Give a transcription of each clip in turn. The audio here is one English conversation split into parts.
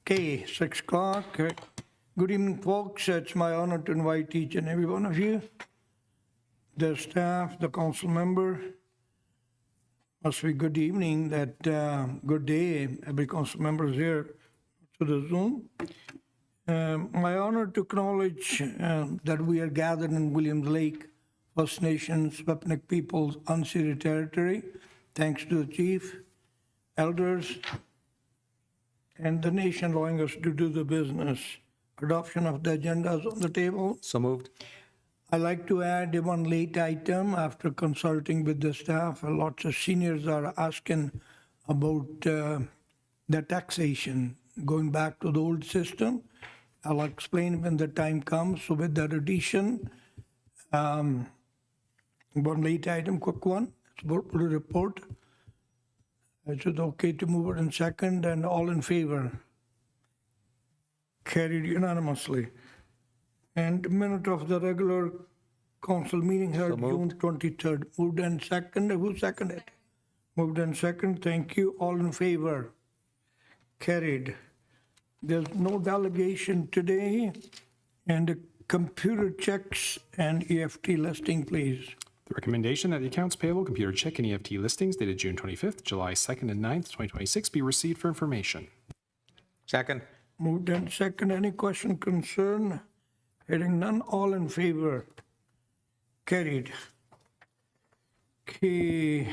Okay, 6 o'clock. Good evening, folks. It's my honor to invite each and every one of you, the staff, the council member. Must be good evening, good day, every council member is here to the Zoom. My honor to acknowledge that we are gathered in Williams Lake, First Nations, Wapnick Peoples, unceded territory. Thanks to the chief, elders, and the nation allowing us to do the business. Adoption of the agenda is on the table. So moved. I'd like to add one late item after consulting with the staff. Lots of seniors are asking about the taxation, going back to the old system. I'll explain when the time comes. So with that addition, one late item, quick one, it's about the report. Is it okay to move it in second and all in favor? Carried unanimously. And minute of the regular council meeting held June 23rd. Moved and second. Who seconded? Moved and second. Thank you. All in favor? Carried. There's no delegation today. And computer checks and EFT listing, please. The recommendation that the accounts payable, computer check, and EFT listings dated June 25th, July 2nd, and 9th, 2026 be received for information. Second. Moved and second. Any question, concern? Hearing none, all in favor? Carried. Okay.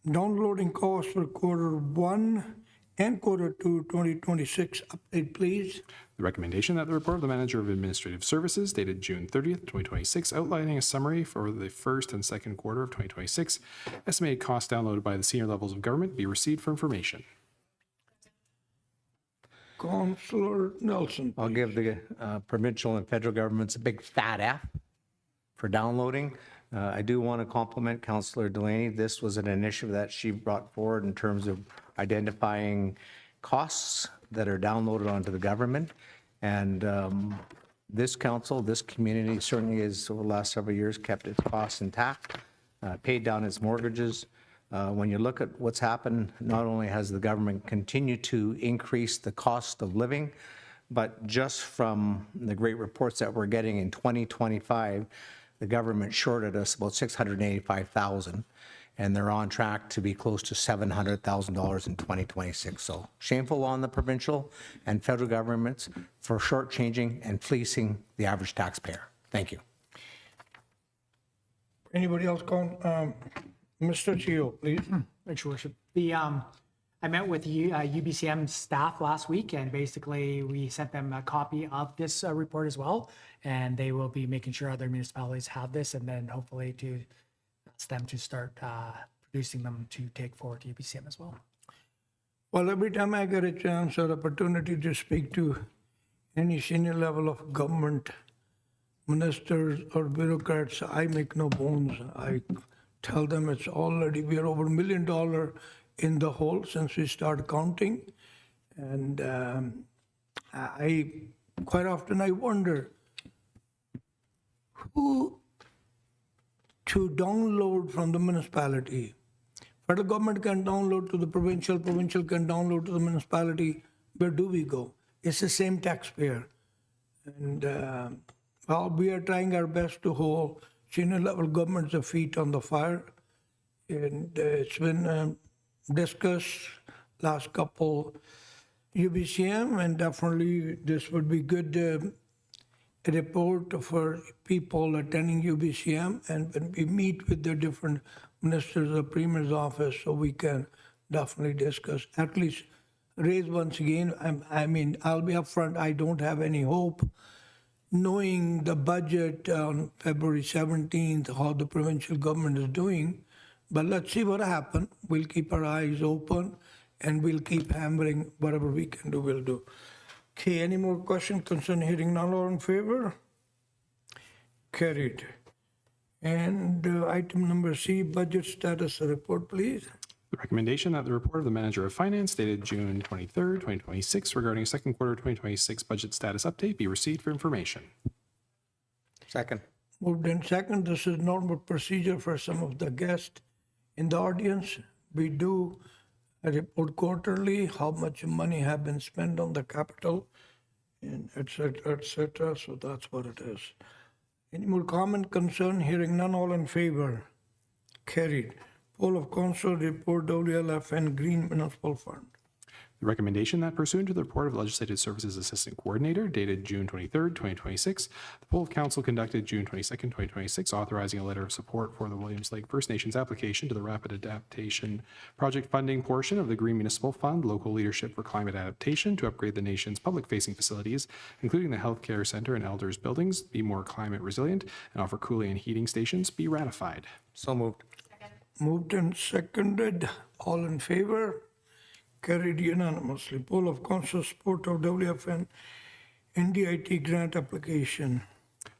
Downloading costs for quarter 1 and quarter 2, 2026 update, please. The recommendation that the report of the Manager of Administrative Services dated June 30th, 2026, outlining a summary for the first and second quarter of 2026, estimated costs downloaded by the senior levels of government be received for information. Councillor Nelson. I'll give the provincial and federal governments a big fat F for downloading. I do want to compliment Councillor Delaney. This was an initiative that she brought forward in terms of identifying costs that are downloaded onto the government. And this council, this community certainly has, over the last several years, kept its costs intact, paid down its mortgages. When you look at what's happened, not only has the government continued to increase the cost of living, but just from the great reports that we're getting in 2025, the government shorted us about $685,000, and they're on track to be close to $700,000 in 2026. So shameful on the provincial and federal governments for shortchanging and fleecing the average taxpayer. Thank you. Anybody else? Mr. Chio, please. Thanks, Your Worship. I met with UBCM staff last week, and basically we sent them a copy of this report as well, and they will be making sure other municipalities have this, and then hopefully to ask them to start producing them to take forward to UBCM as well. Well, every time I get a chance or opportunity to speak to any senior level of government, ministers or bureaucrats, I make no bones. I tell them it's already, we're over $1 million in the hole since we start counting. And I quite often I wonder who to download from the municipality. Federal government can download to the provincial, provincial can download to the municipality. Where do we go? It's the same taxpayer. And well, we are trying our best to hold senior level government's feet on the fire. And it's been discussed last couple UBCM, and definitely this would be good report for people attending UBCM, and when we meet with the different ministers or premier's office, so we can definitely discuss, at least raise once again. I mean, I'll be upfront, I don't have any hope knowing the budget on February 17th, how the provincial government is doing, but let's see what happens. We'll keep our eyes open and we'll keep hammering whatever we can do, we'll do. Okay, any more questions, concern? Hearing none, all in favor? Carried. And item number C, budget status report, please. The recommendation that the report of the Manager of Finance dated June 23rd, 2026 regarding second quarter 2026 budget status update be received for information. Second. Moved in second. This is normal procedure for some of the guests in the audience. We do I report quarterly how much money have been spent on the capital, and et cetera. So that's what it is. Any more comment, concern? Hearing none, all in favor? Carried. Poll of Council report WLFN Green Municipal Fund. The recommendation that pursuant to the report of Legislative Services Assistant Coordinator dated June 23rd, 2026, the poll of council conducted June 22nd, 2026, authorizing a letter of support for the Williams Lake First Nations application to the Rapid Adaptation Project funding portion of the Green Municipal Fund, Local Leadership for Climate Adaptation, to upgrade the nation's public-facing facilities, including the Healthcare Center and Elders buildings, be more climate resilient, and offer cooling and heating stations, be ratified. So moved. Moved and seconded. All in favor? Carried unanimously. Poll of Council support of WFN NDIT grant application.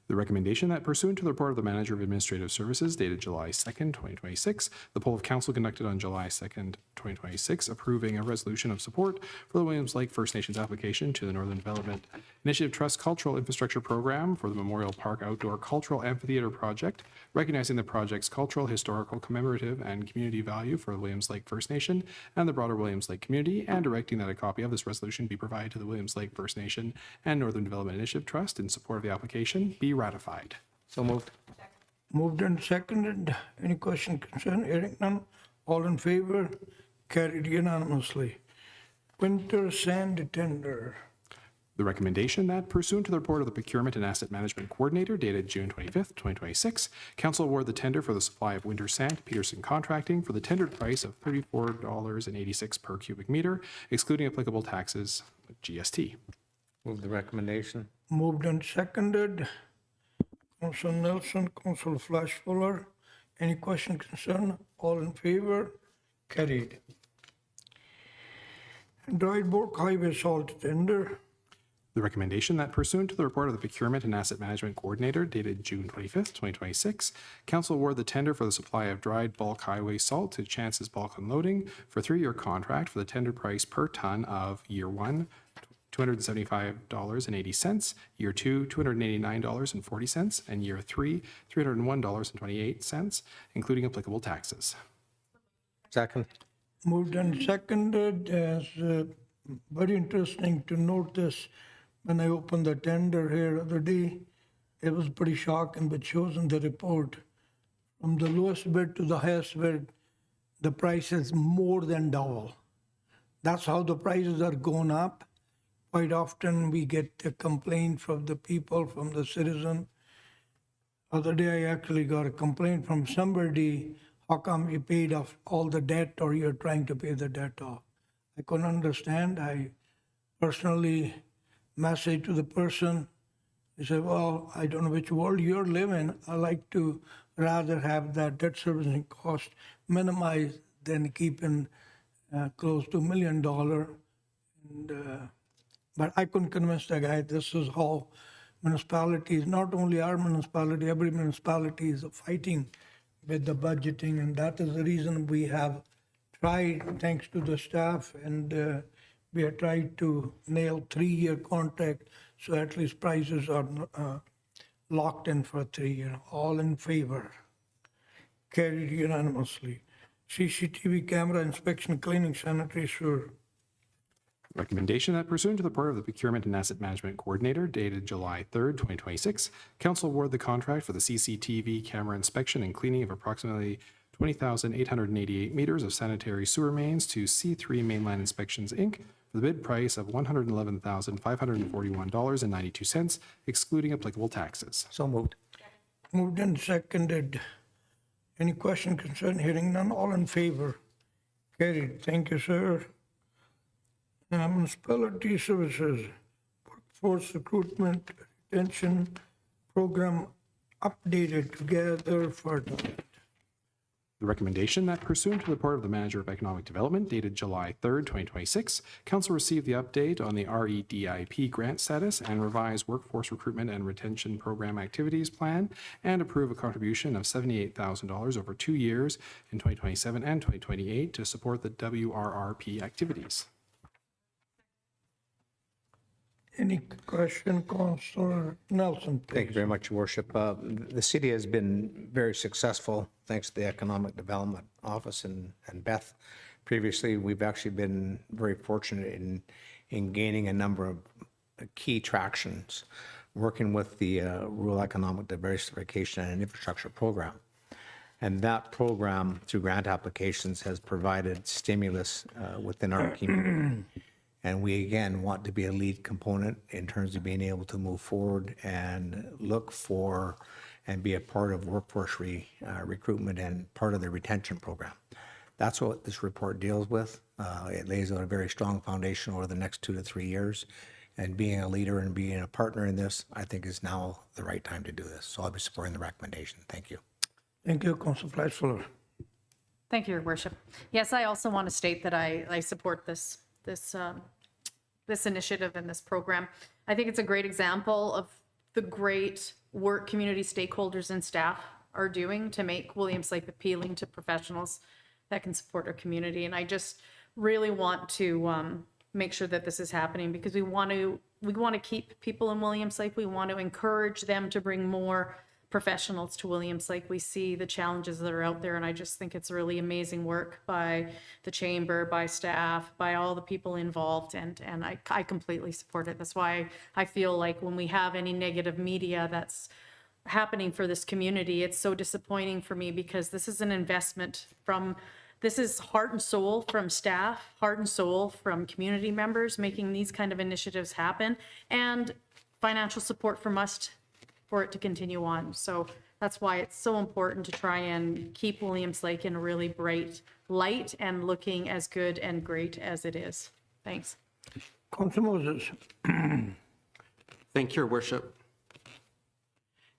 The recommendation that pursuant to the report of the Manager of Administrative Services dated July 2nd, 2026, the poll of council conducted on July 2nd, 2026, approving a resolution of support for the Williams Lake First Nations application to the Northern Development Initiative Trust Cultural Infrastructure Program for the Memorial Park Outdoor Cultural Amphitheater Project, recognizing the project's cultural, historical, commemorative, and community value for the Williams Lake First Nation and the broader Williams Lake community, and directing that a copy of this resolution be provided to the Williams Lake First Nation and Northern Development Initiative Trust in support of the application, be ratified. So moved. Moved and seconded. Any question, concern? Hearing none. All in favor? Carried unanimously. Winter sand tender. The recommendation that pursuant to the report of the Procurement and Asset Management Coordinator dated June 25th, 2026, council award the tender for the supply of winter sand to Peterson Contracting for the tendered price of $34.86 per cubic meter, excluding applicable taxes, GST. Move the recommendation. Moved and seconded. Council Nelson, Council Flash Fuller. Any question, concern? All in favor? Carried. Dryburgh Highway salt tender. The recommendation that pursuant to the report of the Procurement and Asset Management Coordinator dated June 25th, 2026, council award the tender for the supply of dried bulk highway salt to Chance's Bulk Unloading for a 3-year contract for the tender price per ton of year 1, $275.80, year 2, $289.40, and year 3, $301.28, including applicable taxes. Second. Moved and seconded. As very interesting to note this, when I opened the tender here the other day, it was pretty shocking, but shows in the report, from the lowest bid to the highest bid, the price is more than double. That's how the prices are going up. Quite often we get a complaint from the people, from the citizen. Other day I actually got a complaint from somebody, how come you paid off all the debt or you're trying to pay the debt off? I couldn't understand. I personally messaged to the person. He said, well, I don't know which world you're living. I like to rather have that debt servicing cost minimized than keeping close to $1 million. But I couldn't convince the guy this is how municipalities, not only our municipality, every municipality is fighting with the budgeting. And that is the reason we have tried, thanks to the staff, and we have tried to nail 3-year contract, so at least prices are locked in for 3 years. All in favor? Carried unanimously. CCTV camera inspection, cleaning, sanitary, sewer. Recommendation that pursuant to the report of the Procurement and Asset Management Coordinator dated July 3rd, 2026, council award the contract for the CCTV camera inspection and cleaning of approximately 20,888 meters of sanitary sewer mains to C3 Mainline Inspections, Inc. for the bid price of $111,541.92, excluding applicable taxes. So moved. Moved and seconded. Any question, concern? Hearing none. All in favor? Carried. Thank you, sir. Municipality Services, Workforce Recruitment Retention Program updated together for that. The recommendation that pursuant to the report of the Manager of Economic Development dated July 3rd, 2026, council received the update on the REDIP grant status and revised Workforce Recruitment and Retention Program Activities Plan, and approve a contribution of $78,000 over 2 years in 2027 and 2028 to support the WRRP activities. Any question, Councillor Nelson, Thank you please? very much, Your Worship. The city has been very successful, thanks to the Economic Development Office and Beth. Previously, we've actually been very fortunate in gaining a number of key tractions, working with the Rural Economic Diversification and Infrastructure Program. And that program, through grant applications, has provided stimulus within our community. And we, again, want to be a lead component in terms of being able to move forward and look for and be a part of workforce recruitment and part of the retention program. That's what this report deals with. It lays out a very strong foundation over the next 2 to 3 years. And being a leader and being a partner in this, I think is now the right time to do this. So I'll be supporting the recommendation. Thank you. Thank you, Councillor Fleischler. Thank you, Your Worship. Yes, I also want to state that I support this initiative and this program. I think it's a great example of the great work community stakeholders and staff are doing to make Williams Lake appealing to professionals that can support our community. And I just really want to make sure that this is happening because we want to keep people in Williams Lake. We want to encourage them to bring more professionals to Williams Lake. We see the challenges that are out there, and I just think it's really amazing work by the chamber, by staff, by all the people involved, and I completely support it. That's why I feel like when we have any negative media that's happening for this community, it's so disappointing for me because this is an investment this is heart and soul from staff, heart and soul from community members making these kind of initiatives happen, and financial support from us for it to continue on. So that's why it's so important to try and keep Williams Lake in a really bright light and looking as good and great as it is. Thanks. Councillor Moses. Thank you, Your Worship.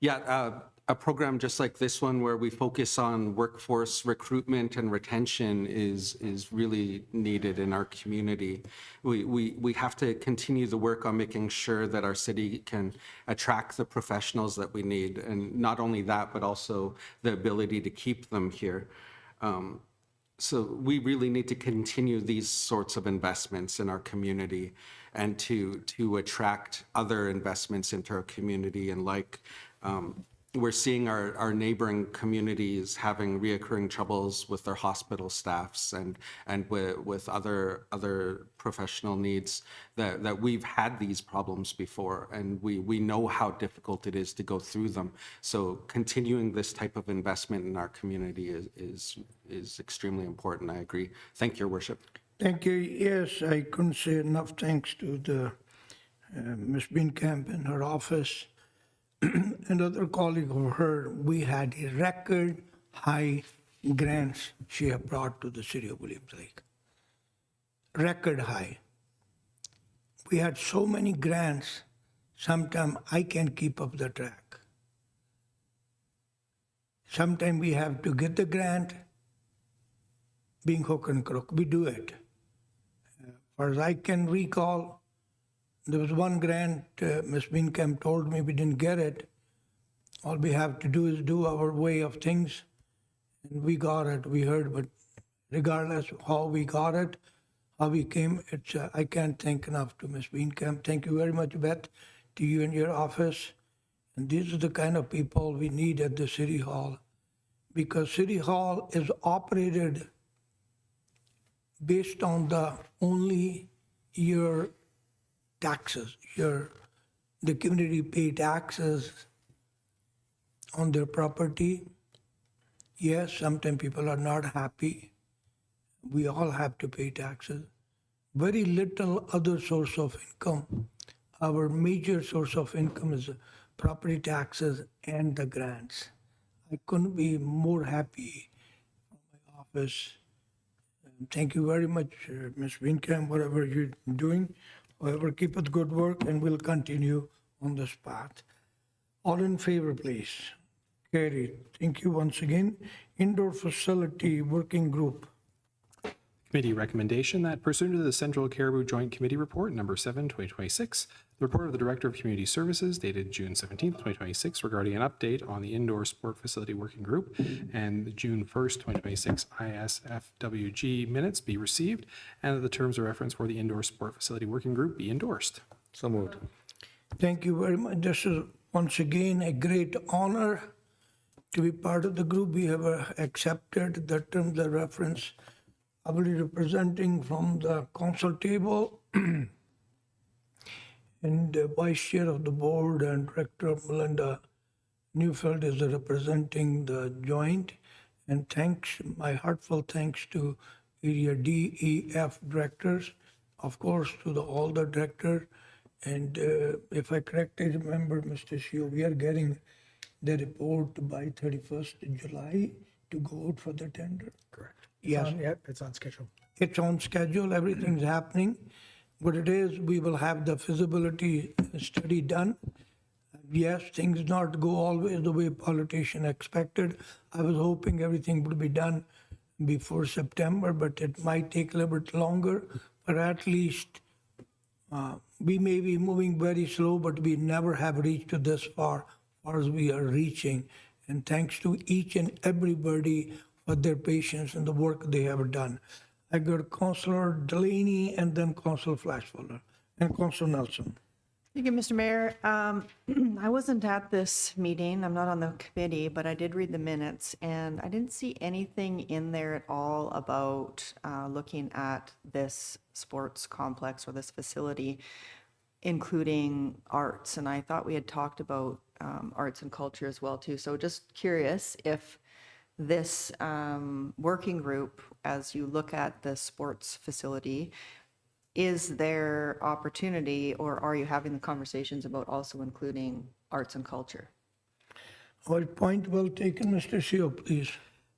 Yeah, a program just like this one where we focus on workforce recruitment and retention is really needed in our community. We have to continue the work on making sure that our city can attract the professionals that we need, and not only that, but also the ability to keep them here. So we really need to continue these sorts of investments in our community and to attract other investments into our community. And we're seeing our neighboring communities having reoccurring troubles with their hospital staffs and with other professional needs that we've had these problems before, and we know how difficult it is to go through them. So continuing this type of investment in our community is extremely important. I agree. Thank you, Your Worship. Thank you. Yes, I couldn't say enough thanks to the Ms. Beankamp and her office. Another colleague of her, we had a record high grants she have brought to the city of Williams Lake. Record high. We had so many grants, sometimes I can't keep up the track. Sometimes we have to get the grant, being hook and crook, we do it. As far as I can recall, there was one grant, Ms. Beankamp told me we didn't get it. All we have to do is do our way of things. And we got it, we heard, but regardless of how we got it, how we came, I can't thank enough to Ms. Beankamp. Thank you very much, Beth, to you and your office. And these are the kind of people we need at the City Hall, because City Hall is operated based on only your taxes, the community pay taxes on their property. Yes, sometimes people are not happy. We all have to pay taxes. Very little other source of income. Our major source of income is property taxes and the grants. I couldn't be more happy from my office. Thank you very much, Ms. Winkamp, whatever you're doing. However, keep up the good work, and we'll continue on this path. All in favor, please. Carried. Thank you once again. Indoor Facility Working Group. Committee recommendation that pursuant to the Central Cariboo Joint Committee Report number 7, 2026, the report of the Director of Community Services dated June 17, 2026, regarding an update on the Indoor Sport Facility Working Group and the June 1st, 2026 ISFWG minutes be received, and that the terms of reference for the Indoor Sport Facility Working Group be endorsed. So moved. Thank you very much. This is once again a great honor to be part of the group. We have accepted the terms of reference. I will be representing from the council table and the vice chair of the board and director Melinda Neufeld is representing the joint. And thanks, my heartfelt thanks to area D, E, F directors, of course, to all the directors. And if I correctly remember, Mr. Shio, we are getting the report by 31st July to go out for the tender. Correct. Yes. Yep, it's on schedule. It's on schedule, everything's happening. What it is, we will have the feasibility study done. Yes, things not go always the way politician expected. I was hoping everything would be done before September, but it might take a little bit longer. But at least we may be moving very slow, but we never have reached to this far as we are reaching. And thanks to each and everybody for their patience and the work they have done. I got Councillor Delaney and then Councillor Flashfuller and Councillor Nelson. Thank you, Mr. Mayor. I wasn't at this meeting. I'm not on the committee, but I did read the minutes, and I didn't see anything in there at all about looking at this sports complex or this facility, including arts. And I thought we had talked about arts and culture as well, too. So just curious if this working group, as you look at the sports facility, is there opportunity, or are you having the conversations about also including arts and culture? Well, point well taken, Mr. Shio, please.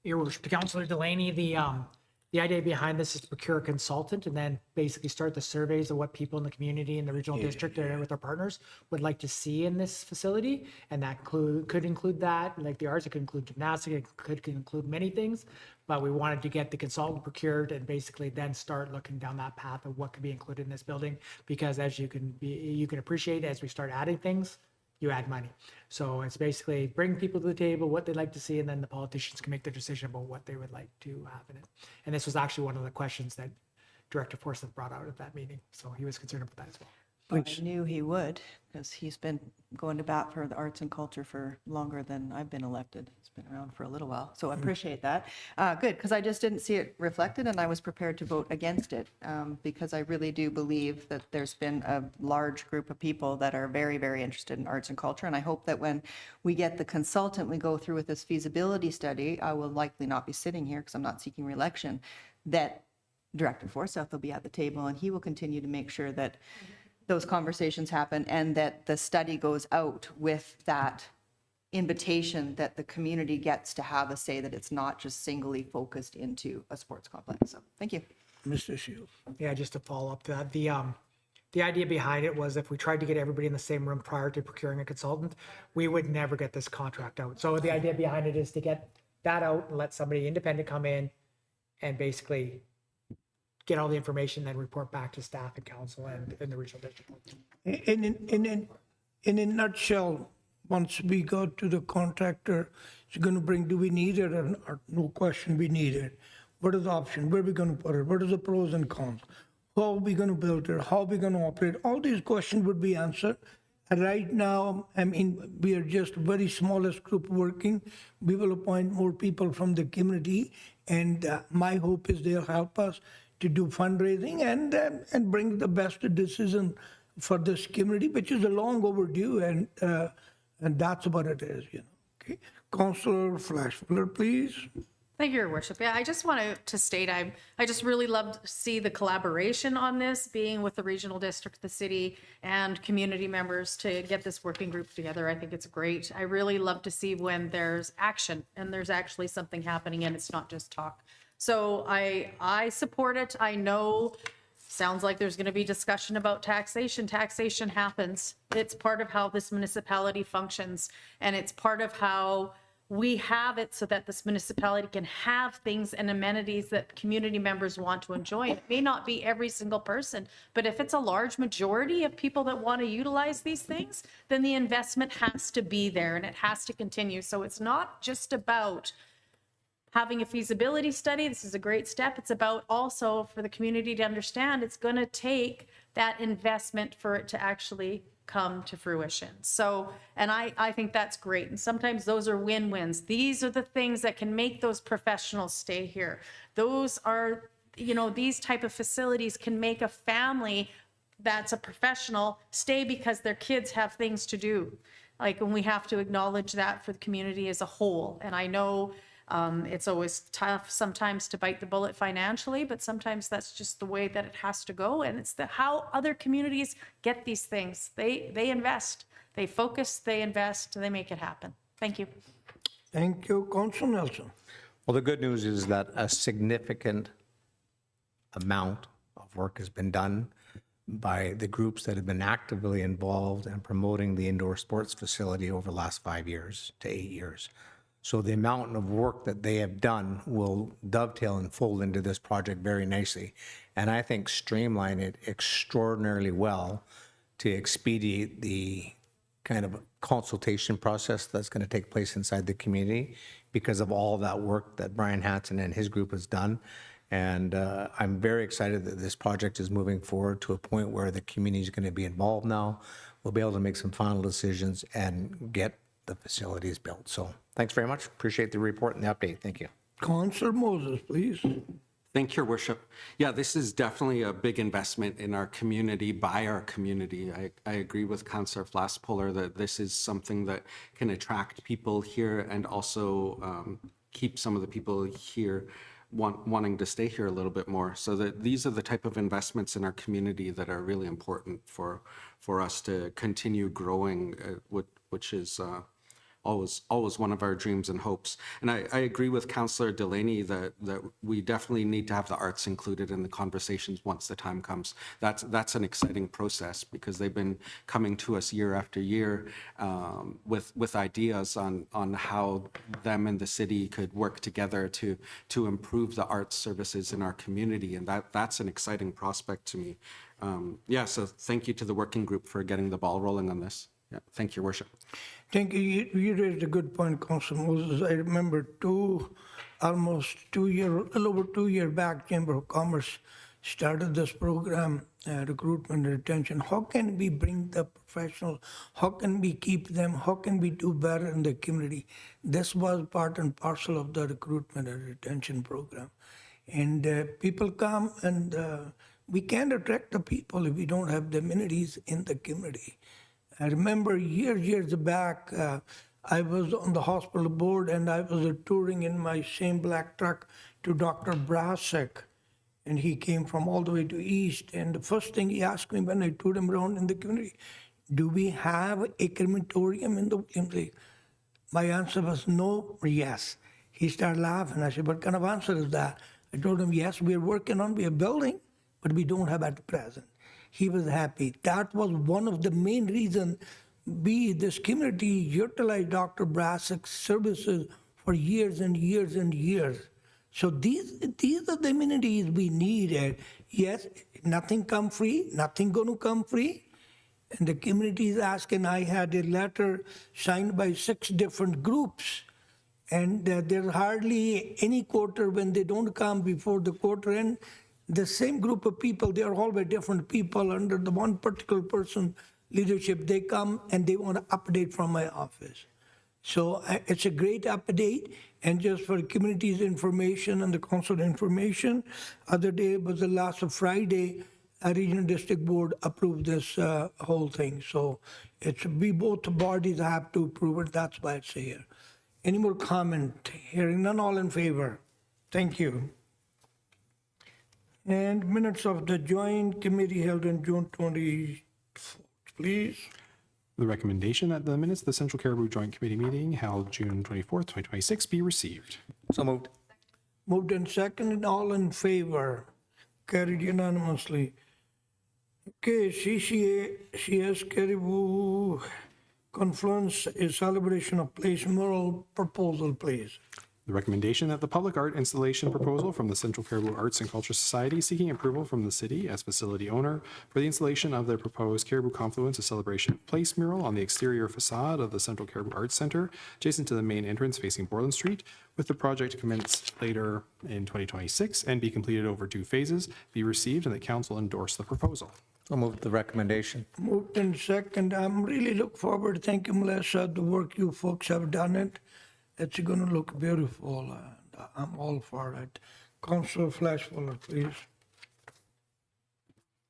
Your worship, to Councillor Delaney, the idea behind this is to procure a consultant and then basically start the surveys of what people in the community in the regional district and with our partners would like to see in this facility. And that could include that, like the arts, it could include gymnastics, it could include many things. But we wanted to get the consultant procured and basically then start looking down that path of what could be included in this building. Because as you can appreciate, as we start adding things, you add money. So it's basically bring people to the table, what they'd like to see, and then the politicians can make their decision about what they would like to have in it. And this was actually one of the questions that Director Forsyth brought out at that meeting. So he was concerned about that as well. I knew he would, because he's been going to bat for the arts and culture for longer than I've been elected. He's been around for a little while, so I appreciate that. Good, because I just didn't see it reflected, and I was prepared to vote against it, because I really do believe that there's been a large group of people that are very, very interested in arts and culture, and I hope that when we get the consultant, we go through with this feasibility study, I will likely not be sitting here because I'm not seeking re-election, that Director Forsyth will be at the table, and he will continue to make sure that those conversations happen and that the study goes out with that invitation that the community gets to have a say, that it's not just singly focused into a sports complex. So thank you. Mr. Shio. Yeah, just to follow up to that, the idea behind it was if we tried to get everybody in the same room prior to procuring a consultant, we would never get this contract out. So the idea behind it is to get that out and let somebody independent come in and basically get all the information, then report back to staff and council and in the regional district. In a nutshell, once we go to the contractor, it's going to bring, do we need it or not? No question, we need it. What is the option? Where are we going to put it? What are the pros and cons? How are we going to build it? How are we going to operate? All these questions would be answered. And right now, I mean, we are just very smallest group working. We will appoint more people from the community, and my hope is they'll help us to do fundraising and bring the best decision for this community, which is a long overdue, and that's what it is, you know. Okay, Councillor Flashfuller, please. Thank you, Your Worship. Yeah, I just wanted to state, I just really love to see the collaboration on this, being with the regional district, the city, and community members to get this working group together. I think it's great. I really love to see when there's action and there's actually something happening and it's not just talk. So I support it. I know, sounds like there's going to be discussion about taxation. Taxation happens. It's part of how this municipality functions, and it's part of how we have it so that this municipality can have things and amenities that community members want to enjoy. It may not be every single person, but if it's a large majority of people that want to utilize these things, then the investment has to be there and it has to continue. So it's not just about having a feasibility study. This is a great step. It's about also for the community to understand it's going to take that investment for it to actually come to fruition. So, and I think that's great. And sometimes those are win-wins. These are the things that can make those professionals stay here. Those are, you know, these type of facilities can make a family that's a professional stay because their kids have things to do. Like, and we have to acknowledge that for the community as a whole. And I know it's always tough sometimes to bite the bullet financially, but sometimes that's just the way that it has to go. And it's how other communities get these things. They invest, they focus, they invest, they make it happen. Thank you. Thank you, Councillor Nelson. Well, the good news is that a significant amount of work has been done by the groups that have been actively involved in promoting the indoor sports facility over the last 5 years to 8 years. So the amount of work that they have done will dovetail and fold into this project very nicely. And I think streamline it extraordinarily well to expedite the kind of consultation process that's going to take place inside the community because of all that work that Brian Hansen and his group has done. And I'm very excited that this project is moving forward to a point where the community is going to be involved now. We'll be able to make some final decisions and get the facilities built. So thanks very much. Appreciate the report and the update. Thank you. Councillor Moses, please. Thank you, Your Worship. Yeah, this is definitely a big investment in our community, by our community. I agree with Councillor Flaspolar that this is something that can attract people here and also keep some of the people here wanting to stay here a little bit more. So that these are the type of investments in our community that are really important for us to continue growing, which is always one of our dreams and hopes. And I agree with Councillor Delaney that we definitely need to have the arts included in the conversations once the time comes. That's an exciting process because they've been coming to us year after year with ideas on how them and the city could work together to improve the arts services in our community. And that's an exciting prospect to me. Yeah, so thank you to the working group for getting the ball rolling on this. Yeah, thank you, Your Worship. Thank you. You raised a good point, Councillor Moses. I remember almost 2 years, a little over 2 years back, Chamber of Commerce started this program, recruitment and retention. How can we bring the professionals? How can we keep them? How can we do better in the community? This was part and parcel of the recruitment and retention program. And people come and we can't attract the people if we don't have the amenities in the community. I remember years back, I was on the hospital board and I was touring in my same black truck to Dr. Brasek. And he came from all the way to East. And the first thing he asked me when I toured him around in the community, do we have a crematorium in the community? My answer was no, or yes. He started laughing. I said, what kind of answer is that? I told him, yes, we are building, but we don't have at present. He was happy. That was one of the main reasons this community utilized Dr. Brasek's services for years and years and years. So these are the amenities we needed. Yes, nothing come free, nothing going to come free. And the community is asking. I had a letter signed by 6 different groups. And there's hardly any quarter when they don't come before the quarter end. The same group of people, they are all very different people under the one particular person leadership. They come and they want an update from my office. So it's a great update. And just for community's information and the council information, other day was the last Friday, a regional district board approved this whole thing. So we both bodies have to approve it. That's why it's here. Any more comment? Hearing none, all in favor? Thank you. And minutes of the joint committee held on June 24th, please. The recommendation that the minutes of the Central Cariboo Joint Committee meeting held June 24th, 2026 be received. So moved. Moved and seconded, all in favor? Carried unanimously. Okay, CCACS Cariboo Confluence is celebration of place mural proposal, please. The recommendation that the public art installation proposal from the Central Cariboo Arts and Culture Society seeking approval from the city as facility owner for the installation of their proposed Cariboo Confluence, a celebration of place mural on the exterior facade of the Central Cariboo Arts Center, adjacent to the main entrance facing Borland Street, with the project to commence later in 2026 and be completed over 2 phases, be received and the council endorse the proposal. I'll move the recommendation. Moved in second. I'm really look forward. Thank you, Melissa, the work you folks have done it. It's going to look beautiful. And I'm all for it. Councillor Flashfuller, please.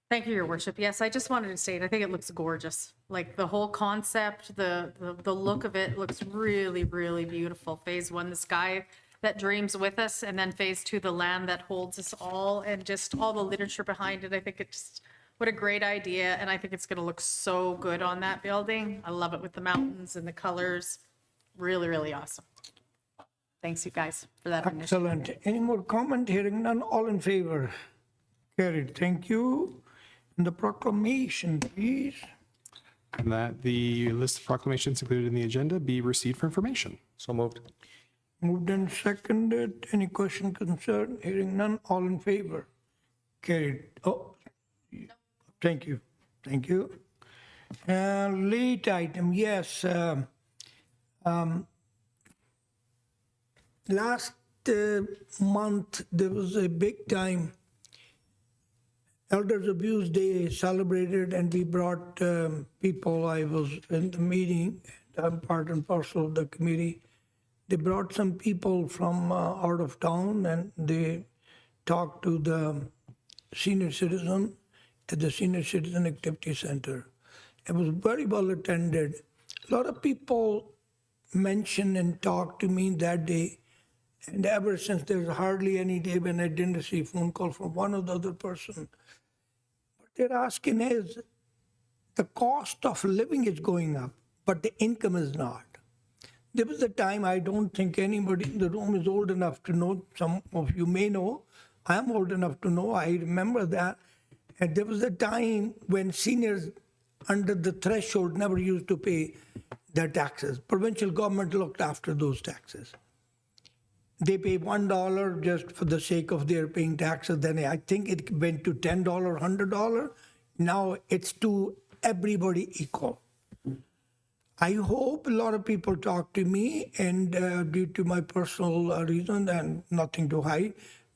Thank you, Your Worship. Yes, I just wanted to state, I think it looks gorgeous. Like the whole concept, the look of it looks really, really beautiful. Phase 1, the sky that dreams with us, and then phase 2, the land that holds us all, and just all the literature behind it. I think it's just, what a great idea. And I think it's going to look so good on that building. I love it with the mountains and the colors. Really, really awesome. Thanks, you guys, for that initiative. Excellent. Any more comment? Hearing none. All in favor? Carried. Thank you. And the proclamation, please. And that the list of proclamations included in the agenda be received for information. So moved. Moved and seconded. Any question, concern? Hearing none. All in favor? Carried. Oh, thank you. Thank you. Late item, yes. Last month, there was a big time Elders Abuse Day celebrated, and we brought people. I was in the meeting, and I'm part and parcel of the committee. They brought some people from out of town, and they talked to the senior citizen at the Senior Citizen Activity Center. It was very well attended. A lot of people mentioned and talked to me that day, and ever since, there's hardly any day when I didn't receive a phone call from one or the other person. What they're asking is, the cost of living is going up, but the income is not. There was a time, I don't think anybody in the room is old enough to know, some of you may know, I'm old enough to know, I remember that. And there was a time when seniors under the threshold never used to pay their taxes. Provincial government looked after those taxes. They pay $1 just for the sake of their paying taxes. Then I think it went to $10, $100. Now it's to everybody equal. I hope a lot of people talk to me, and due to my personal reason and nothing to hide,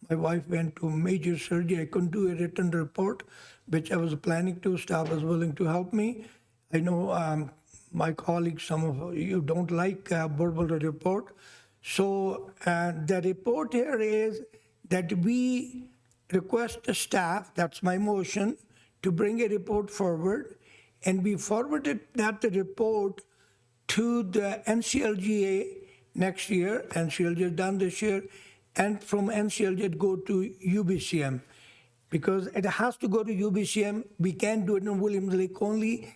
my wife went to major surgery. I couldn't do a written report, which I was planning to. Staff was willing to help me. I know my colleagues, some of you don't like verbal report. So the report here is that we request the staff, that's my motion, to bring a report forward, and we forwarded that report to the NCLGA next year. NCLGA is done this year, and from NCLGA it go to UBCM. Because it has to go to UBCM, we can't do it in Williams Lake only.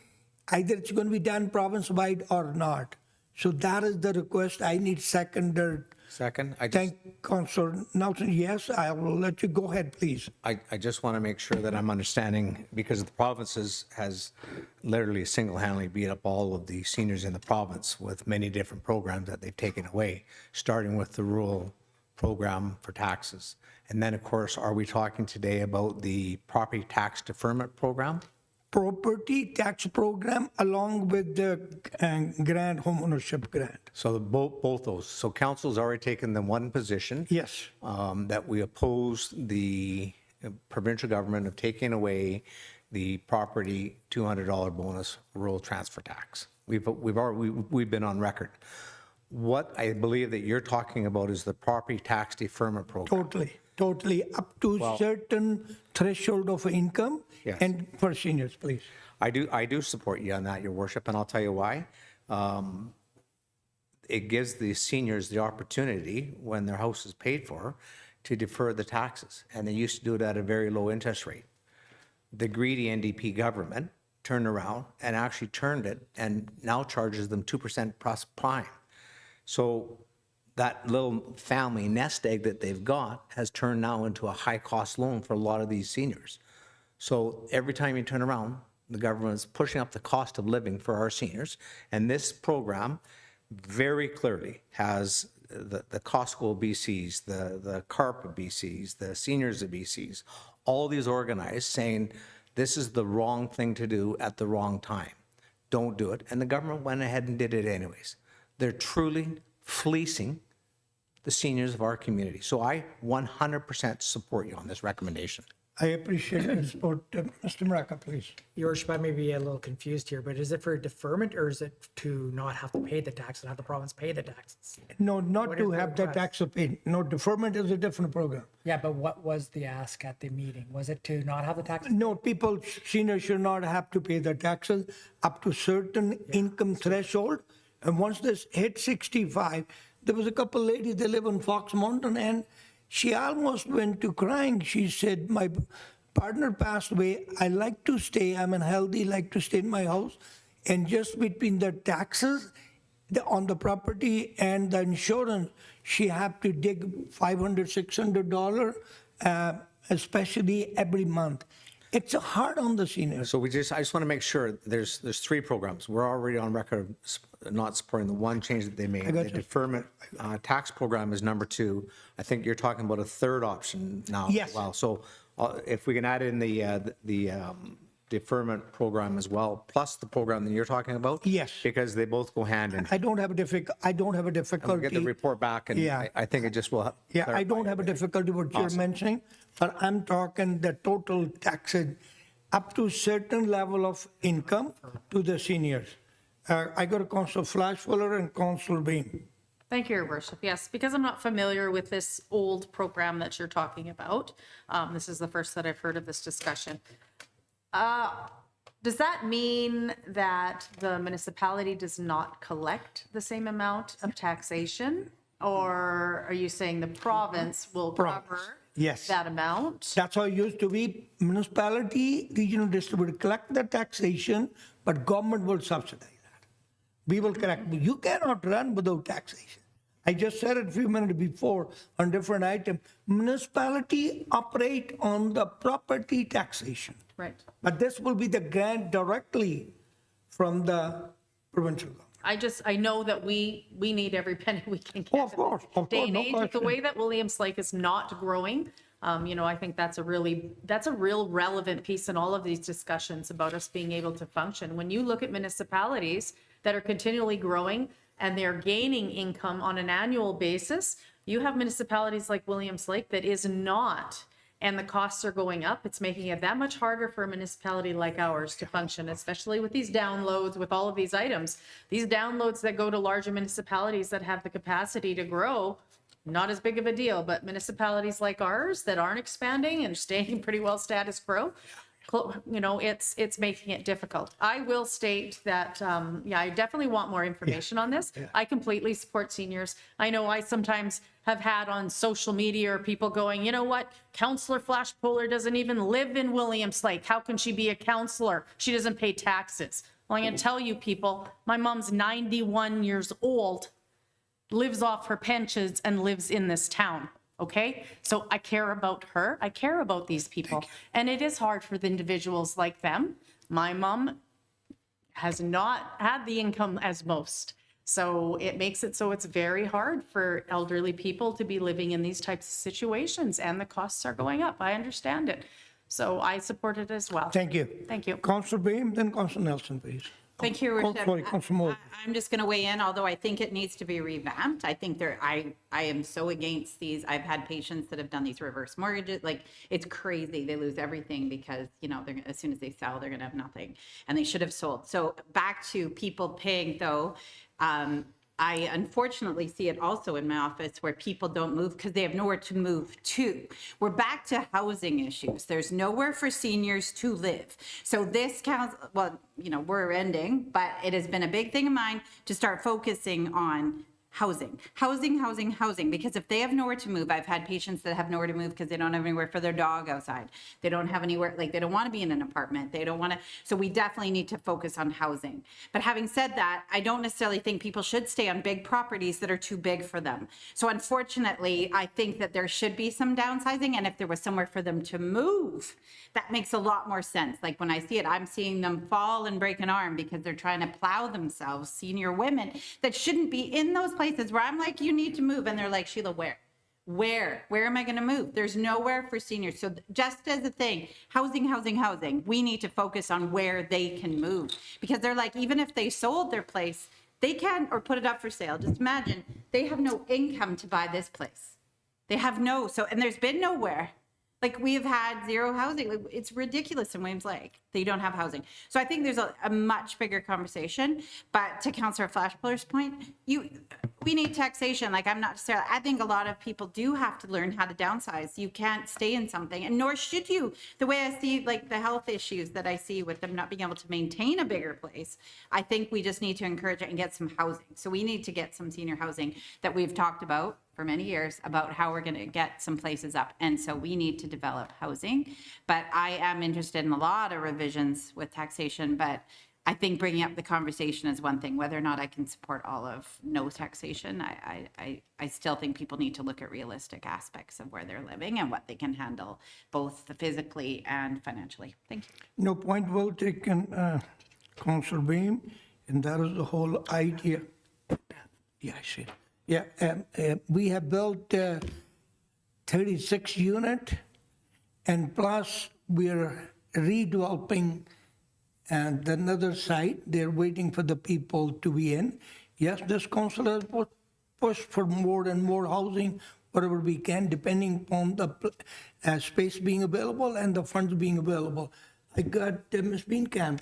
Either it's going to be done province-wide or not. So that is the request. I need seconded. Second, Thank Councillor Nelson. Yes, I will let you go ahead, please. I just want to make sure that I'm understanding, because the province has literally single-handedly beat up all of the seniors in the province with many different programs that they've taken away, starting with the rural program for taxes. And then, of course, are we talking today about the property tax deferment program? Property tax program along with the grant, home ownership grant. So both those. So council's already taken the one position. Yes. That we oppose the provincial government of taking away the property $200 bonus rural transfer tax. We've been on record. What I believe that you're talking about is the property tax deferment program. Totally up to certain threshold of income. Yes. And for seniors, please. I do support you on that, Your Worship, and I'll tell you why. It gives the seniors the opportunity, when their house is paid for, to defer the taxes. And they used to do it at a very low interest rate. The greedy NDP government turned around and actually turned it and now charges them 2% plus prime. So that little family nest egg that they've got has turned now into a high-cost loan for a lot of these seniors. So every time you turn around, the government is pushing up the cost of living for our seniors. And this program very clearly has the Costco BCs, the CARP of BCs, the seniors of BCs, all these organized saying this is the wrong thing to do at the wrong time. Don't do it. And the government went ahead and did it anyways. They're truly fleecing the seniors of our community. So I 100% support you on this recommendation. I appreciate your support. Mr. Maraca, please. Your Worship, I may be a little confused here, but is it for deferment or is it to not have to pay the tax and have the province pay the taxes? No, not What to is the have the request? tax paid. No, deferment is a different program. Yeah, but what was the ask at the meeting? Was it to not have the taxes? No, people, seniors should not have to pay the taxes up to certain income threshold. And once this hit 65, there was a couple ladies, they live in Fox Mountain, and she almost went to crying. She said, my partner passed away. I like to stay. I'm unhealthy, like to stay in my house. And just between the taxes on the property and the insurance, she had to dig $500, $600, especially every month. It's hard on the seniors. So I just want to make sure, there's 3 programs. We're already on record of not supporting the one change that they made. got The you. deferment tax program is number 2. I think you're talking about a third option now as Yes. well. So if we can add in the deferment program as well, plus the program that you're talking about? Yes. Because they both go hand in hand. I don't have a We'll difficulty. get the report back, and Yeah. I think it just will help. Yeah, I clarify don't have a everything. difficulty what you're Awesome. mentioning, but I'm talking the total taxes up to certain level of income to the seniors. I got a Councilor Flashfuller and Councilor Beam. Thank you, Your Worship. Yes, because I'm not familiar with this old program that you're talking about. This is the first that I've heard of this discussion. Does that mean that the municipality does not collect the same amount of taxation? Or are you saying the province will cover Yes. that amount? That's how it used to be. Municipality, regional distributor collect the taxation, but government will subsidize that. We will collect. You cannot run without taxation. I just said it a few minutes before on different item. Municipality operate on the property taxation. Right. But this will be the grant directly from the provincial government. I know that we need every penny we can get. Oh, of course, Day and no age, with the question. way that Williams Lake is not growing, I think that's a real relevant piece in all of these discussions about us being able to function. When you look at municipalities that are continually growing and they're gaining income on an annual basis, you have municipalities like Williams Lake that is not, and the costs are going up. It's making it that much harder for a municipality like ours to function, especially with these downloads, with all of these items. These downloads that go to larger municipalities that have the capacity to grow, not as big of a deal, but municipalities like ours that aren't expanding and staying pretty well status quo, it's making it difficult. I will state that, I definitely want more information on this. I completely support seniors. I know I sometimes have had on social media or people going, you know what, Councillor Flash Polar doesn't even live in Williams Lake. How can she be a councillor? She doesn't pay taxes. Well, I'm going to tell you people, my mom's 91 years old, lives off her pensions and lives in this town. Okay, so I care about her. I care about these people. And it is hard for the individuals like them. My mom has not had the income as most. So it makes it so it's very hard for elderly people to be living in these types of situations, and the costs are going up. I understand it. So I support it as well. Thank you. Thank you. Councilor Beam, then Councilor Nelson, please. Thank you, Your Worship. Sorry, Councilor Moore. I'm just going to weigh in, although I think it needs to be revamped. I think I am so against these. I've had patients that have done these reverse mortgages. Like, it's crazy. They lose everything because, as soon as they sell, they're going to have nothing. And they should have sold. So back to people paying, though, I unfortunately see it also in my office where people don't move because they have nowhere to move to. We're back to housing issues. There's nowhere for seniors to live. So this counts, we're ending, but it has been a big thing of mine to start focusing on housing, because if they have nowhere to move, I've had patients that have nowhere to move because they don't have anywhere for their dog outside. They don't have anywhere, they don't want to be in an apartment. They don't want to, so we definitely need to focus on housing. But having said that, I don't necessarily think people should stay on big properties that are too big for them. So unfortunately, I think that there should be some downsizing, and if there was somewhere for them to move, that makes a lot more sense. Like when I see it, I'm seeing them fall and break an arm because they're trying to plow themselves, senior women that shouldn't be in those places where I'm like, you need to move. And they're like, Sheila, where am I going to move? There's nowhere for seniors. So just as a thing, housing, we need to focus on where they can move, because they're like, even if they sold their place, they can, or put it up for sale. Just imagine they have no income to buy this place. They have and there's been nowhere Like we have had zero housing. Like, it's ridiculous in Williams Lake that you don't have housing. So I think there's a much bigger conversation. But to Councillor Flashpiller's point, we need taxation. Like I'm not necessarily, I think a lot of people do have to learn how to downsize. You can't stay in something, and nor should you. The way I see like the health issues that I see with them not being able to maintain a bigger place, I think we just need to encourage it and get some housing. So we need to get some senior housing that we've talked about for many years about how we're going to get some places up. And so we need to develop housing. But I am interested in a lot of revisions with taxation, but I think bringing up the conversation is one thing. Whether or not I can support all of no taxation, I still think people need to look at realistic aspects of where they're living and what they can handle, both physically and financially. Thank you. No, point well taken, Councillor Beam, and that is the whole idea. Yeah, I see. Yeah, we have built 36 unit, and plus we are redeveloping and another site. They're waiting for the people to be in. Yes, this council has pushed for more and more housing, whatever we can, depending upon the space being available and the funds being available. I got Ms. Beankamp.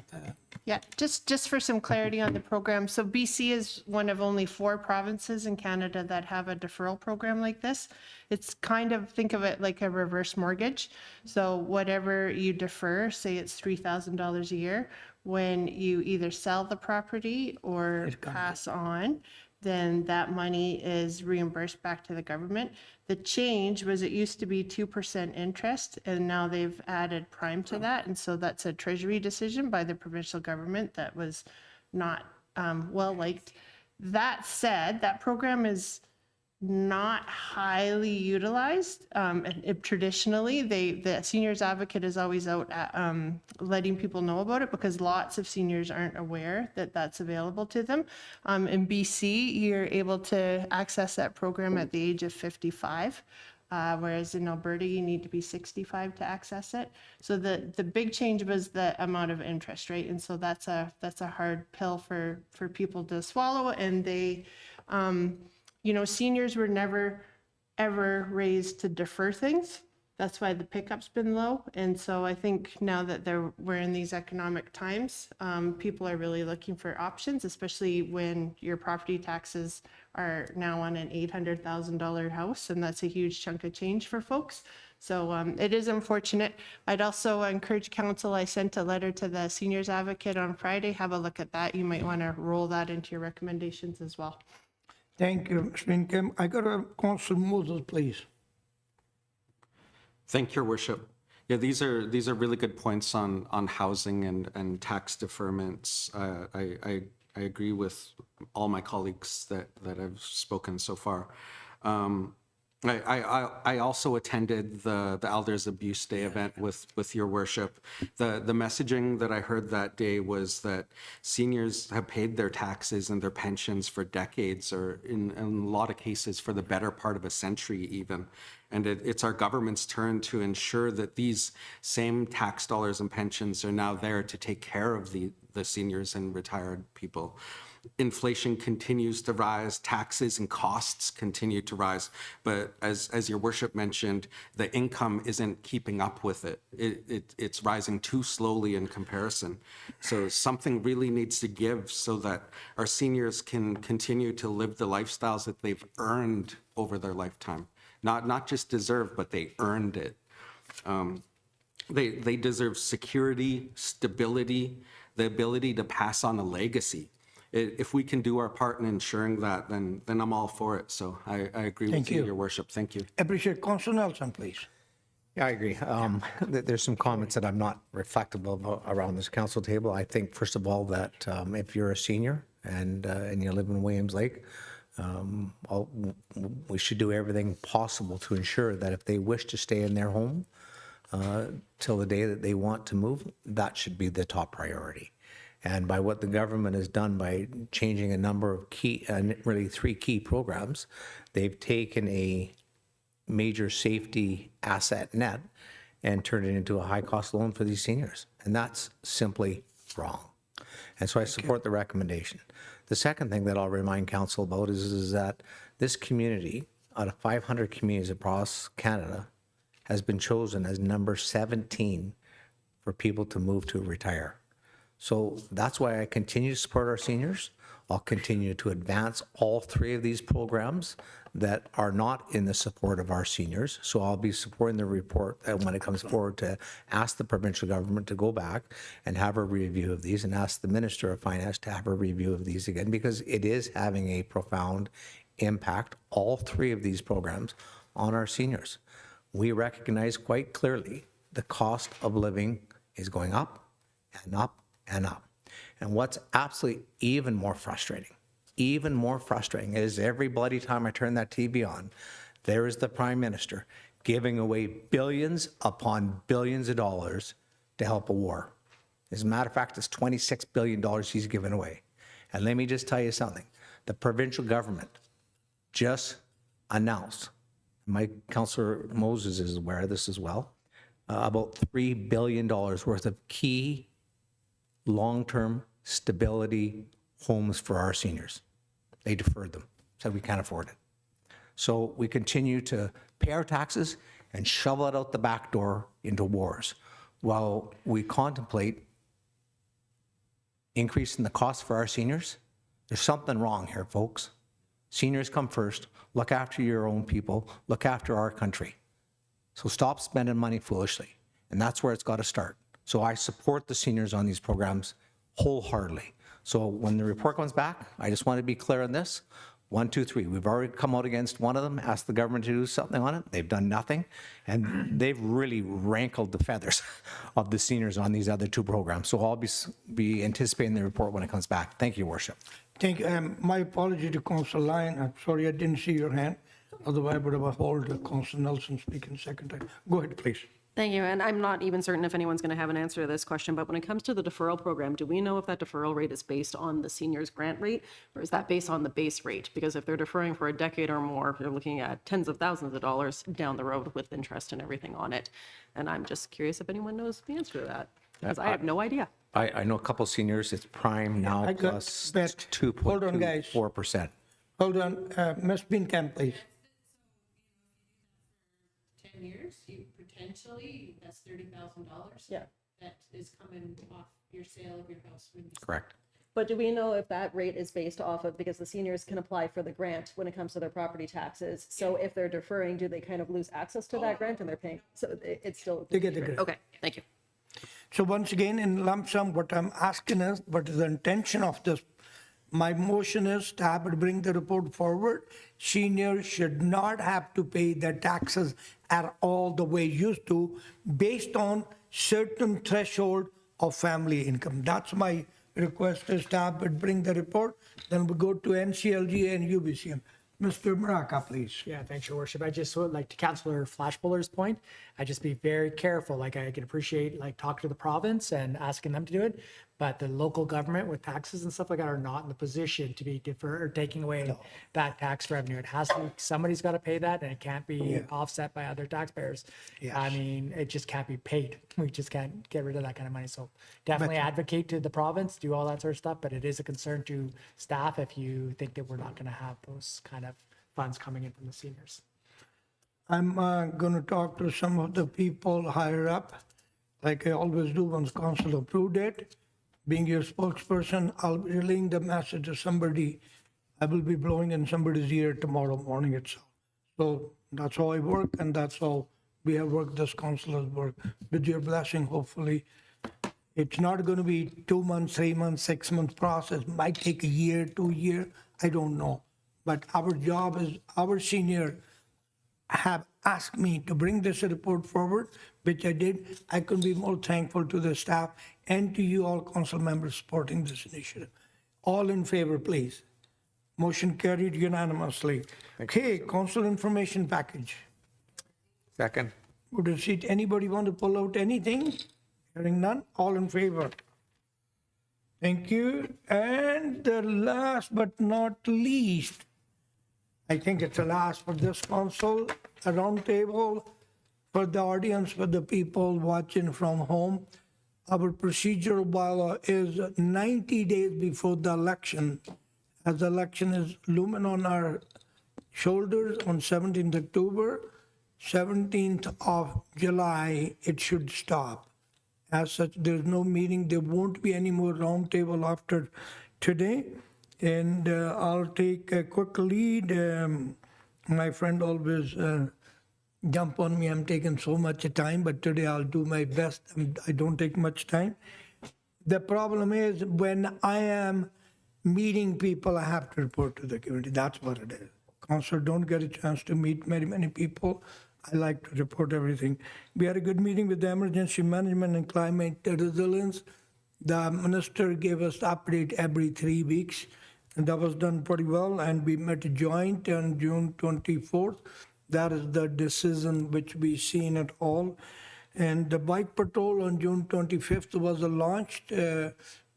Yeah, just for some clarity on the program. So BC is one of only 4 provinces in Canada that have a deferral program like this. It's kind of, think of it like a reverse mortgage. So whatever you defer, say it's $3,000 a year, when you either sell the property or pass on, then that money is reimbursed back to the government. The change was it used to be 2% interest, and now they've added prime to that. And so that's a treasury decision by the provincial government that was not well liked. That said, that program is not highly utilized. Traditionally, the seniors advocate is always out at, letting people know about it because lots of seniors aren't aware that that's available to them. In BC, you're able to access that program at the age of 55. Whereas in Alberta, you need to be 65 to access it. So the big change was the amount of interest, right? And so that's a hard pill for people to swallow. And they, seniors were never, ever raised to defer things. That's why the pickup's been low. And so I think now that we're in these economic times, people are really looking for options, especially when your property taxes are now on an $800,000 house. And that's a huge chunk of change for folks. So it is unfortunate. I'd also encourage council, I sent a letter to the seniors advocate on Friday. Have a look at that. You might want to roll that into your recommendations as well. Thank you, Ms. Beankamp. I got a Councillor Moses, please. Thank you, Your Worship. Yeah, these are really good points on housing and tax deferments. I agree with all my colleagues that have spoken so far. I also attended the Elders Abuse Day event with Your Worship. The messaging that I heard that day was that seniors have paid their taxes and their pensions for decades, or in a lot of cases for the better part of a century even. And it's our government's turn to ensure that these same tax dollars and pensions are now there to take care of the seniors and retired people. Inflation continues to rise, taxes and costs continue to rise, but as Your Worship mentioned, the income isn't keeping up with it. It's rising too slowly in comparison. So something really needs to give so that our seniors can continue to live the lifestyles that they've earned over their lifetime. Not just deserve, but they earned it. They deserve security, stability, the ability to pass on a legacy. If we can do our part in ensuring that, then I'm all for it. So I agree with you, Your Worship. Thank you. Appreciate Councillor Nelson, please. Yeah, I agree. There's some comments that I'm not reflective of around this council table. I think, first of all, that if you're a senior and you live in Williams Lake, we should do everything possible to ensure that if they wish to stay in their home till the day that they want to move, that should be the top priority. And by what the government has done by changing a number of key, really 3 key programs, they've taken a major safety asset net and turned it into a high-cost loan for these seniors. And that's simply wrong. And so I support the recommendation. The second thing that I'll remind council about is that this community, out of 500 communities across Canada, has been chosen as number 17 for people to move to retire. So that's why I continue to support our seniors. I'll continue to advance all 3 of these programs that are not in the support of our seniors. So I'll be supporting the report when it comes forward to ask the provincial government to go back and have a review of these, and ask the Minister of Finance to have a review of these again, because it is having a profound impact, all 3 of these programs, on our seniors. We recognize quite clearly the cost of living is going up and up and up. And what's absolutely even more frustrating is every bloody time I turn that TV on, there is the Prime Minister giving away billions upon billions of dollars to help a war. As a matter of fact, it's $26 billion he's given away. And let me just tell you something. The provincial government just announced, my Councillor Moses is aware of this as well, about $3 billion worth of key long-term stability homes for our seniors. They deferred them, said we can't afford it. So we continue to pay our taxes and shovel it out the back door into wars while we contemplate increasing the cost for our seniors. There's something wrong here, folks. Seniors come first. Look after your own people. Look after our country. So stop spending money foolishly. And that's where it's got to start. So I support the seniors on these programs wholeheartedly. So when the report comes back, I just want to be clear on this. 1, 2, 3. We've already come out against one of them, asked the government to do something on it. They've done nothing. And they've really rankled the feathers of the seniors on these other 2 programs. So I'll be anticipating the report when it comes back. Thank you, Worship. Thank you. My apology to Councillor Lyon. I'm sorry I didn't see your hand. Otherwise, I would have held Councillor Nelson speaking second time. Go ahead, please. Thank you. And I'm not even certain if anyone's going to have an answer to this question, but when it comes to the deferral program, do we know if that deferral rate is based on the seniors grant rate, or is that based on the base rate? Because if they're deferring for a decade or more, they're looking at tens of thousands of dollars down the road with interest and everything on it. And I'm just curious if anyone knows the answer to that, because I have no idea. I know a couple seniors, it's prime now I got plus bet. Hold on, guys. 2.24%. Hold on. Ms. Bingham, please. 10 years, you potentially, that's $30,000. Yeah. That is coming off your sale of your house. When you Correct. But do we know if that rate is based off of, because the seniors can apply for the grant when it comes to their property taxes. So if they're deferring, do they kind of lose access to that grant and they're paying? So it's still. They get the grant. Okay, thank you. So once again, in lump sum, what I'm asking is, what is the intention of this? My motion is to have it bring the report forward. Seniors should not have to pay their taxes at all the way used to, based on certain threshold of family income. That's my request, is to have it bring the report. Then we go to NCLG and UBCM. Mr. Maraca, please. Yeah, thanks, Your Worship. I just would like to Councillor Flashbuller's point. I just be very careful. Like I can appreciate like talking to the province and asking them to do it, but the local government with taxes and stuff like that are not in the position to be defer or taking away that tax revenue. It has to be, somebody's got to pay that, and it can't be offset by other taxpayers. I mean, it just can't be paid. We just can't get rid of that kind of money. So definitely advocate to the province, do all that sort of stuff, but it is a concern to staff if you think that we're not going to have those kind of funds coming in from the seniors. I'm going to talk to some of the people higher up, like I always do once council approved it. Being your spokesperson, I'll be relaying the message to somebody. I will be blowing in somebody's ear tomorrow morning itself. So that's how I work, and that's how we have worked this councilor's work. With your blessing, hopefully. It's not going to be 2 months, 3 months, 6 months process. Might take a year, 2 years. I don't know. But our job is, our senior have asked me to bring this report forward, which I did. I couldn't be more thankful to the staff and to you all council members supporting this initiative. All in favor, please. Motion carried unanimously. Okay, council information package. Second. Would you see anybody want to pull out anything? Hearing none, all in favor. Thank you. And the last but not least, I think it's the last for this council, a roundtable for the audience, for the people watching from home. Our procedural bylaw is 90 days before the election, as the election is looming on our shoulders on 17th October. 17th of July, it should stop. As such, there's no meeting. There won't be any more roundtable after today. And I'll take a quick lead. My friend always jump on me. I'm taking so much time, but today I'll do my best. I don't take much time. The problem is when I am meeting people, I have to report to the community. That's what it is. Councillor don't get a chance to meet many people. I like to report everything. We had a good meeting with the emergency management and climate resilience. The minister gave us update every 3 weeks, and that was done pretty well. And we met joint on June 24th. That is the decision which we seen at all. And the bike patrol on June 25th was launched.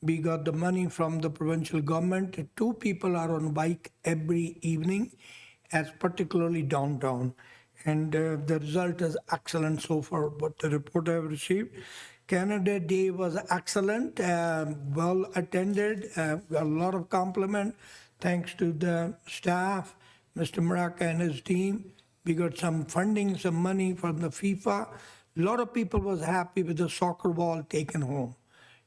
We got the money from the provincial government. 2 people are on bike every evening, as particularly downtown. And the result is excellent so far, what the report I have received. Canada Day was excellent, well attended, got a lot of compliment. Thanks to the staff, Mr. Maraca and his team. We got some funding, some money from the FIFA. A lot of people was happy with the soccer ball taken home.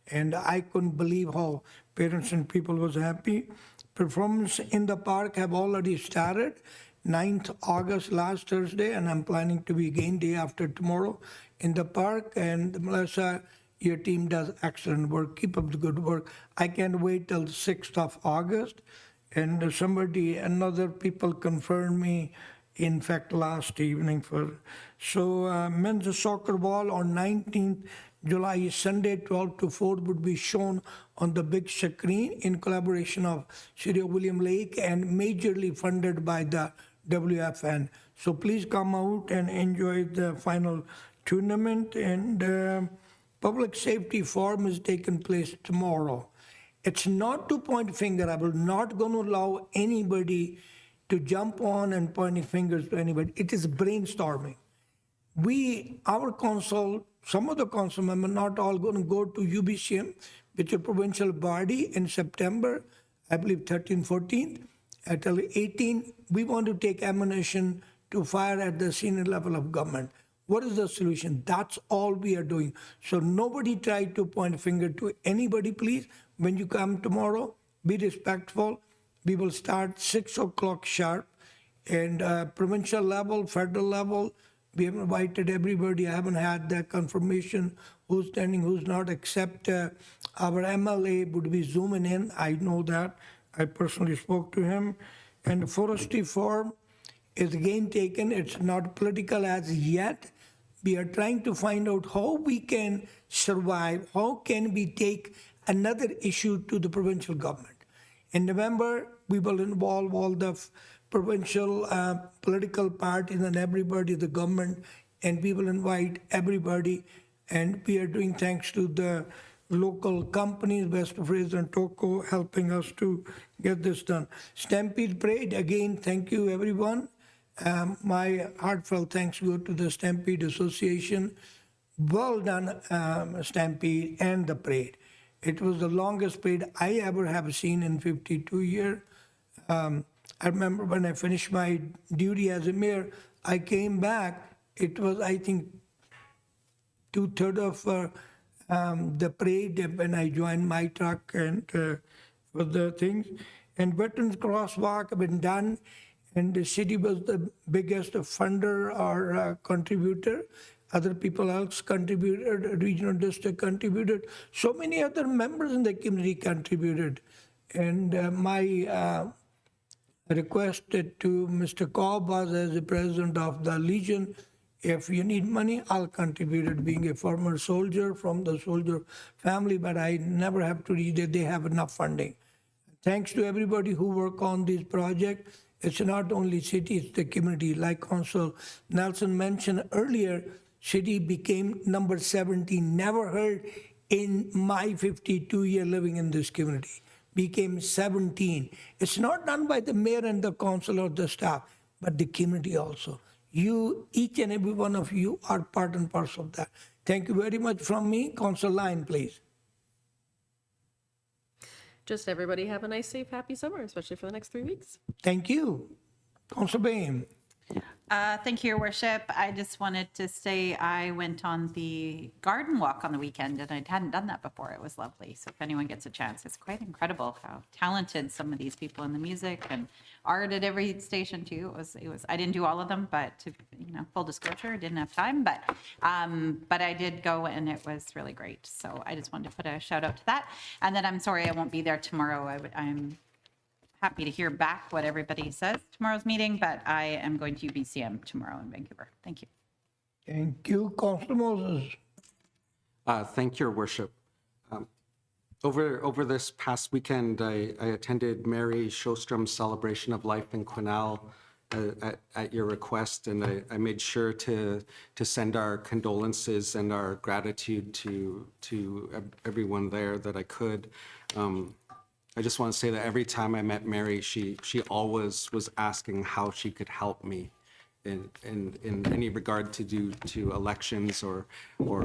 And I couldn't believe how parents and people was happy. Performance in the park have already started. 9th August last Thursday, and I'm planning to be again day after tomorrow in the park. And Melissa, your team does excellent work. Keep up the good work. I can't wait till 6th of August. And another people confirmed me, in fact, last evening. Men's soccer ball on 19th July, Sunday, 12 to 4 would be shown on the big screen in collaboration of City of William Lake and majorly funded by the WLFN. So please come out and enjoy the final tournament. And public safety forum is taking place tomorrow. It's not to point finger. I will not going to allow anybody to jump on and pointing fingers to anybody. It is brainstorming. Our council, some of the council members, not all going to go to UBCM, which is a provincial body in September, I believe 13th, 14th, until 18th. We want to take ammunition to fire at the senior level of government. What is the solution? That's all we are doing. So nobody try to point a finger to anybody, please. When you come tomorrow, be respectful. We will start 6 o'clock sharp. And provincial level, federal level, we have invited everybody. I haven't had the confirmation who's standing, who's not, except our MLA would be zooming in. I know that. I personally spoke to him. And the forestry forum is again taken. It's not political as yet. We are trying to find out how we can survive, how can we take another issue to the provincial government. In November, we will involve all the provincial political parties and everybody, the government, and we will invite everybody. And we are doing thanks to the local companies, West Fraser and Toko, helping us to get this done. Stampede Parade, again, thank you everyone. My heartfelt thanks go to the Stampede Association. Well done, Stampede and the parade. It was the longest parade I ever have seen in 52 years. I remember when I finished my duty as a mayor, I came back. It was, I think, 2/3 of the parade when I joined my truck and for the things. And Veterans Crosswalk have been done, and the city was the biggest funder or contributor. Other people else contributed, regional district contributed. So many other members in the community contributed. And my request to Mr. Cobb was, as the president of the Legion, if you need money, I'll contribute it, being a former soldier from the soldier family, but I never have to read it. They have enough funding. Thanks to everybody who work on this project. It's not only city, it's the community. Like Council Nelson mentioned earlier, city became number 17. Never heard in my 52-year living in this community. Became 17. It's not done by the mayor and the council or the staff, but the community also. You, each and every one of you are part and parcel of that. Thank you very much from me. Council Line, please. Just everybody have a nice, safe, happy summer, especially for the next 3 weeks. Thank you. Council Bain. Thank you, Your Worship. I just wanted to say I went on the garden walk on the weekend and I hadn't done that before. It was lovely. So if anyone gets a chance, it's quite incredible how talented some of these people in the music and art at every station too. It was, I didn't do all of them, but to, full disclosure, I didn't have time, but I did go and it was really great. So I just wanted to put a shout out to that. And then I'm sorry I won't be there tomorrow. I'm happy to hear back what everybody says tomorrow's meeting, but I am going to UBCM tomorrow in Vancouver. Thank you. Thank you, Councillor Moses. Thank Your Worship. Over this past weekend, I attended Mary Sjostrom's celebration of life in Quesnel at your request, and I made sure to send our condolences and our gratitude to everyone there that I could. I just want to say that every time I met Mary, she always was asking how she could help me in any regard to elections or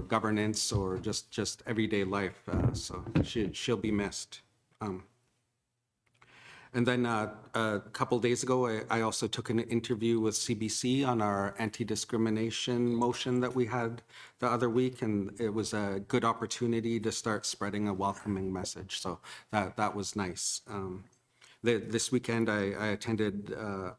governance or just everyday life. So she'll be missed. And then a couple days ago, I also took an interview with CBC on our anti-discrimination motion that we had the other week, and it was a good opportunity to start spreading a welcoming message. So that was nice. This weekend, I attended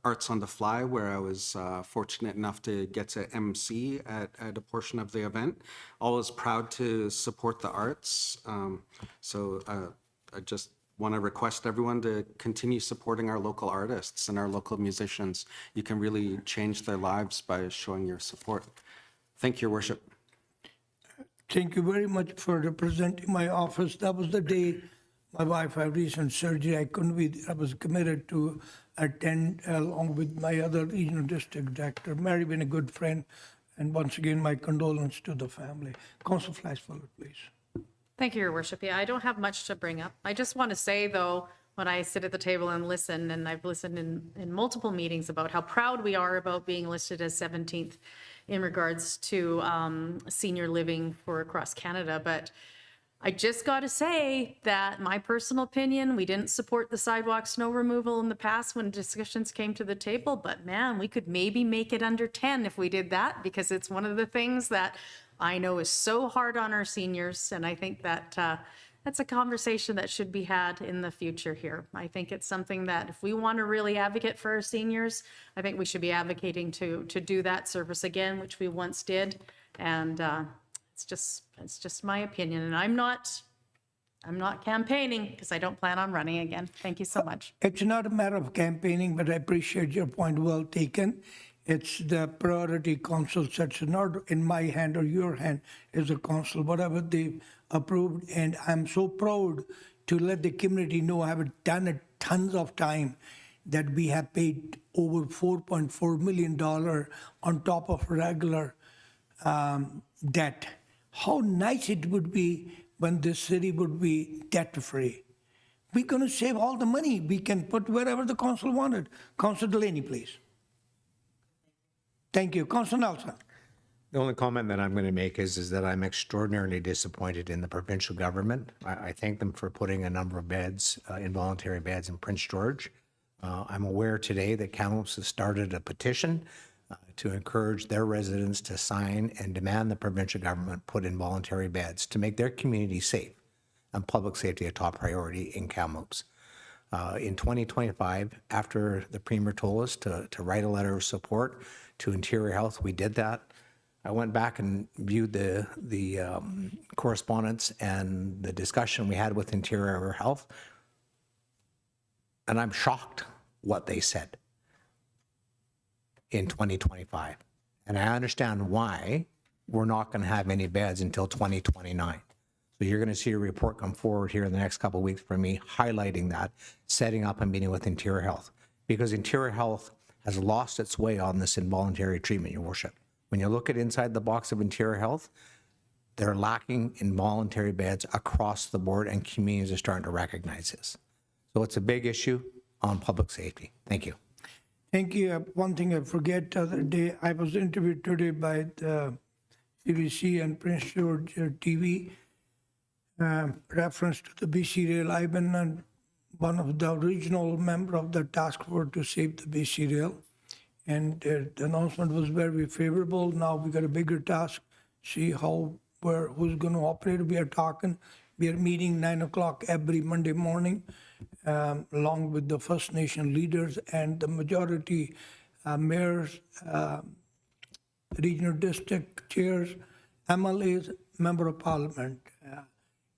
Arts on the Fly, where I was fortunate enough to get to MC at a portion of the event. Always proud to support the arts. I just want to request everyone to continue supporting our local artists and our local musicians. You can really change their lives by showing your support. Thank you, Your Worship. Thank you very much for representing my office. That was the day my wife had recent surgery. I couldn't be there. I was committed to attend along with my other regional district director. Mary been a good friend. And once again, my condolence to the family. Councillor Flashfuller, please. Thank you, Your Worship. Yeah, I don't have much to bring up. I just want to say, though, when I sit at the table and listen, and I've listened in multiple meetings about how proud we are about being listed as 17th in regards to senior living for across Canada. But I just got to say that my personal opinion, we didn't support the sidewalk snow removal in the past when discussions came to the table, but man, we could maybe make it under 10 if we did that, because it's one of the things that I know is so hard on our seniors, and I think that that's a conversation that should be had in the future here. I think it's something that if we want to really advocate for our seniors, I think we should be advocating to do that service again, which we once did. And it's just my opinion, and I'm not campaigning because I don't plan on running again. Thank you so much. It's not a matter of campaigning, but I appreciate your point, well taken. It's the priority council sets, not in my hand or your hand as a council, whatever they approved. And I'm so proud to let the community know I have done it tons of time that we have paid over $4.4 million on top of regular debt. How nice it would be when this city would be debt-free. We're going to save all the money. We can put wherever the council wanted. Councillor Delaney, please. Thank you. Councillor Nelson. The only comment that I'm going to make is that I'm extraordinarily disappointed in the provincial government. I thank them for putting a number of beds, involuntary beds in Prince George. I'm aware today that Kamloops has started a petition to encourage their residents to sign and demand the provincial government put involuntary beds to make their community safe and public safety a top priority in Kamloops. In 2025, after the Premier told us to write a letter of support to Interior Health, we did that. I went back and viewed the correspondence and the discussion we had with Interior Health, and I'm shocked what they said in 2025. And I understand why we're not going to have any beds until 2029. So you're going to see a report come forward here in the next couple of weeks from me highlighting that, setting up a meeting with Interior Health, because Interior Health has lost its way on this involuntary treatment, Your Worship. When you look at inside the box of Interior Health, they're lacking involuntary beds across the board, and communities are starting to recognize this. So it's a big issue on public safety. Thank you. Thank you. One thing I forget the other day, I was interviewed today by the CBC and Prince George TV, reference to the BC Rail. I've been one of the original member of the task force to save the BC Rail. And the announcement was very favorable. Now we got a bigger task, see who's going to operate. We are meeting 9 o'clock every Monday morning, along with the First Nation leaders and the majority mayors, regional district chairs, MLAs, member of parliament.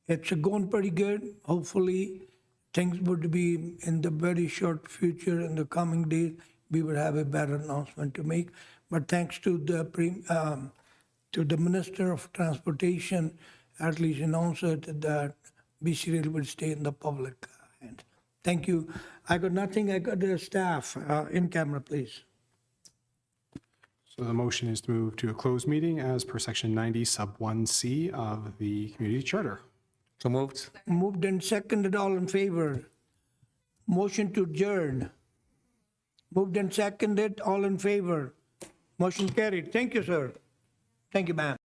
It's going pretty good. Hopefully, things would be in the very short future, in the coming days, we will have a better announcement to make. But thanks to the Minister of Transportation, at least announced it that BC Rail will stay in the public hands. Thank you. I got nothing. I got the staff in camera, please. So the motion is to move to a closed meeting as per section 90 sub 1C of the community charter. So moved. Moved and seconded, all in favor. Motion to adjourn. Moved and seconded, all in favor. Motion carried. Thank you, sir. Thank you, ma'am.